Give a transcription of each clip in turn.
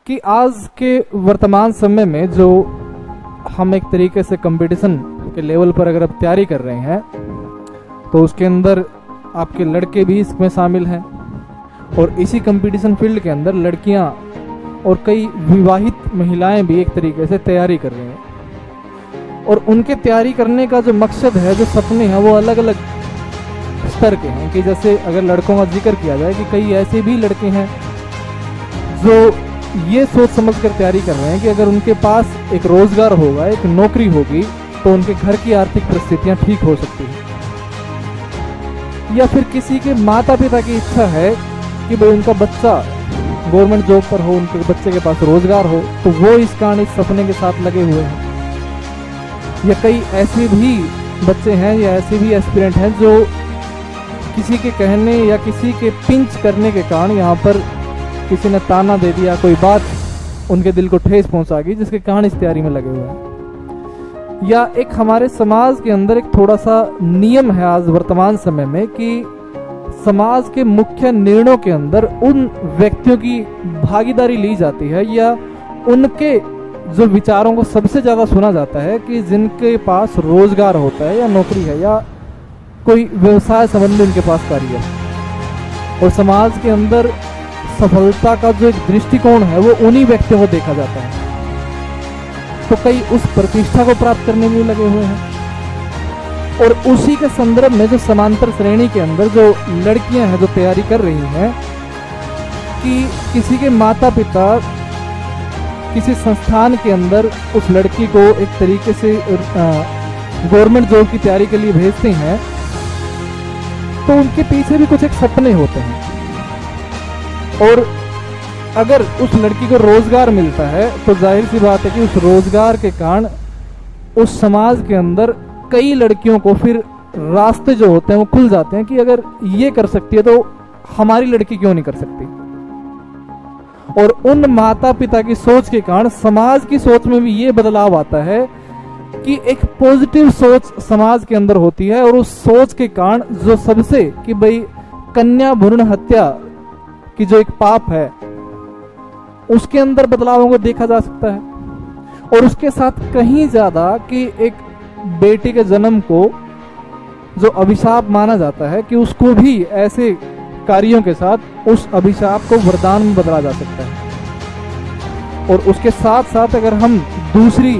कि आज के वर्तमान समय में जो हम एक तरीके से कंपटीशन के लेवल पर अगर आप तैयारी कर रहे हैं तो उसके अंदर आपके लड़के भी इसमें शामिल हैं और इसी कंपटीशन फील्ड के अंदर लड़कियां और कई विवाहित महिलाएं भी एक तरीके से तैयारी कर रही हैं और उनके तैयारी करने का जो मकसद है, जो सपने हैं, वो अलग अलग स्तर के हैं। कि जैसे अगर लड़कों का जिक्र किया जाए कि कई ऐसे भी लड़के हैं जो ये सोच समझ कर तैयारी कर रहे हैं कि अगर उनके पास एक रोजगार होगा, एक नौकरी होगी, तो उनके घर की आर्थिक परिस्थितियां ठीक हो सकती हैं। या फिर किसी के माता पिता की इच्छा है कि भाई उनका बच्चा गवर्नमेंट जॉब पर हो, उनके बच्चे के पास रोजगार हो, तो वो इस कारण इस सपने के साथ लगे हुए हैं। या कई ऐसे भी बच्चे हैं या ऐसे भी एस्पिरेंट हैं जो किसी के कहने या किसी के पिंच करने के कारण यहाँ पर किसी ने ताना दे दिया, कोई बात उनके दिल को ठेस पहुंचा गई, जिसके कारण इस तैयारी में लगे हुए हैं। या एक हमारे समाज के अंदर एक थोड़ा सा नियम है आज वर्तमान समय में कि समाज के मुख्य निर्णयों के अंदर उन व्यक्तियों की भागीदारी ली जाती है या उनके जो विचारों को सबसे ज्यादा सुना जाता है कि जिनके पास रोजगार होता है या नौकरी है या कोई व्यवसाय संबंधी उनके पास कार्य है। और समाज के अंदर सफलता का जो एक दृष्टिकोण है वो उन्हीं व्यक्तियों को देखा जाता है। तो कई उस प्रतिष्ठा को प्राप्त करने में लगे हुए हैं और उसी के संदर्भ में जो समांतर श्रेणी के अंदर जो लड़कियां हैं जो तैयारी कर रही हैं कि किसी के माता पिता किसी संस्थान के अंदर उस लड़की को एक तरीके से गवर्नमेंट जॉब की तैयारी के लिए भेजते हैं, तो उनके पीछे भी कुछ एक सपने होते हैं। और अगर उस लड़की को रोजगार मिलता है तो जाहिर सी बात है कि उस रोजगार के कारण उस समाज के अंदर कई लड़कियों को फिर रास्ते जो होते हैं वो खुल जाते हैं कि अगर ये कर सकती है तो हमारी लड़की क्यों नहीं कर सकती। और उन माता पिता की सोच के कारण समाज की सोच में भी ये बदलाव आता है कि एक पॉजिटिव सोच समाज के अंदर होती है और उस सोच के कारण जो सबसे कि भाई कन्या भ्रूण हत्या की जो एक पाप है उसके अंदर बदलावों को देखा जा सकता है। और उसके साथ कहीं ज्यादा कि एक बेटी के जन्म को जो अभिशाप माना जाता है कि उसको भी ऐसे कार्यों के साथ उस अभिशाप को वरदान में बदला जा सकता है। और उसके साथ साथ अगर हम दूसरी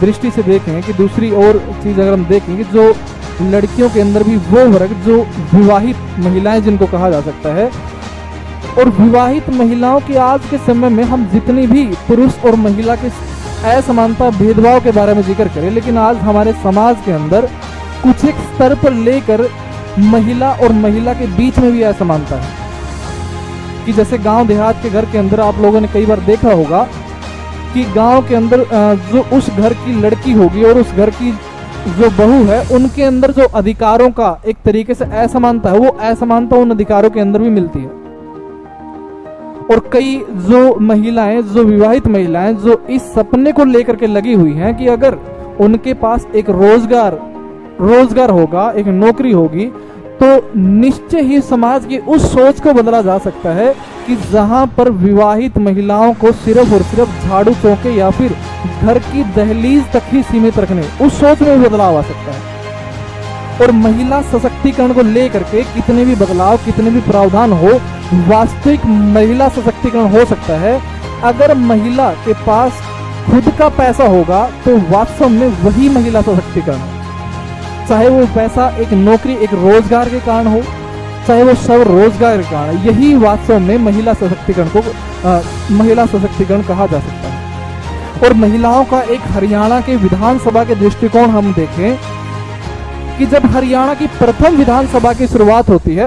दृष्टि से देखें कि दूसरी और चीज अगर हम देखें कि जो लड़कियों के अंदर भी वो वर्ग जो विवाहित महिलाएं जिनको कहा जा सकता है, और विवाहित महिलाओं की आज के समय में हम जितनी भी पुरुष और महिला के असमानता भेदभाव के बारे में जिक्र करें, लेकिन आज हमारे समाज के अंदर कुछ एक स्तर पर लेकर महिला और महिला के बीच में भी असमानता है। कि जैसे गांव देहात के घर के अंदर आप लोगों ने कई बार देखा होगा कि गांव के अंदर जो उस घर की लड़की होगी और उस घर की जो बहू है उनके अंदर जो अधिकारों का एक तरीके से असमानता है, वो असमानता उन अधिकारों के अंदर भी मिलती है। और कई जो महिलाएं, जो विवाहित महिलाएं जो इस सपने को लेकर के लगी हुई हैं कि अगर उनके पास एक रोजगार होगा, एक नौकरी होगी, तो निश्चय ही समाज की उस सोच को बदला जा सकता है कि जहां पर विवाहित महिलाओं को सिर्फ और सिर्फ झाड़ू चौके या फिर घर की दहलीज तक ही सीमित रखने, उस सोच में भी बदलाव आ सकता है। और महिला सशक्तिकरण को लेकर के कितने भी बदलाव, कितने भी प्रावधान हो, वास्तविक महिला सशक्तिकरण हो सकता है अगर महिला के पास खुद का पैसा होगा, तो वास्तव में वही महिला सशक्तिकरण है। चाहे वो पैसा एक नौकरी, एक रोजगार के कारण हो, चाहे वो सब रोजगार के कारण, यही वास्तव में महिला सशक्तिकरण को महिला सशक्तिकरण कहा जा सकता है। और महिलाओं का एक हरियाणा के विधानसभा के दृष्टिकोण हम देखें कि जब हरियाणा की प्रथम विधानसभा की शुरुआत होती है